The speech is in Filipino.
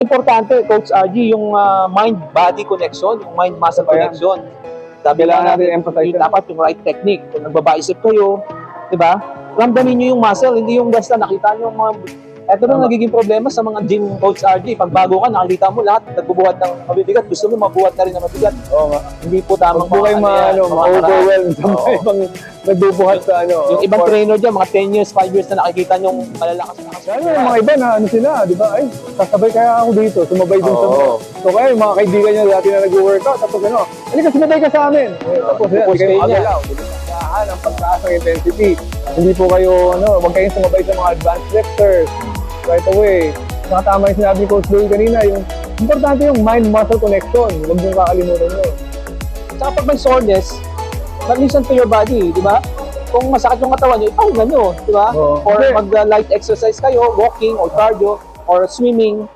Importante, Coach RG, yung mind-body connection, yung mind-muscle Ayan. connection. Sabi Kailangan lang natin natin, emphasize yung yan. dapat yung right technique. Kung nagba-bicep kayo, di ba? Ramdamin nyo yung muscle, hindi yung basta nakita nyo yung mga... Ito na Tama. nagiging problema sa mga gym, Coach RG. Pag bago ka, nakikita mo lahat, nagbubuhat ng mabibigat. Gusto mo mabuhat na rin ng mabigat. Oo nga. Hindi po tamang Huwag po kayo ma-overwhelm sa mga ibang nagbubuhat sa ano. Yung ibang trainer dyan, mga 10 years, 5 years na nakikita nyo malalakas. Lalo yung mga iba na ano sila, di ba? Ay, sasabay kaya ako dito, sumabay din sa mga. Oo. So kaya yung mga kaibigan niya dati na nag-workout, tapos ano, halika sumabay ka sa amin. Tapos yan, hindi kayo kayo niya. magalaw. Pagkahan ang pagtaas ng intensity. Hindi po kayo, ano, huwag kayong sumabay sa mga advanced lifters. Right away. Saka tama yung sinabi ni Coach Dave kanina, yung importante yung mind-muscle connection. Huwag niyong kakalimutan yun. Saka pag may soreness, listen to your body, di ba? Kung masakit yung katawan nyo, ipahinga nyo, di ba? Oo. Or Kasi- mag-light exercise kayo, walking or cardio or swimming.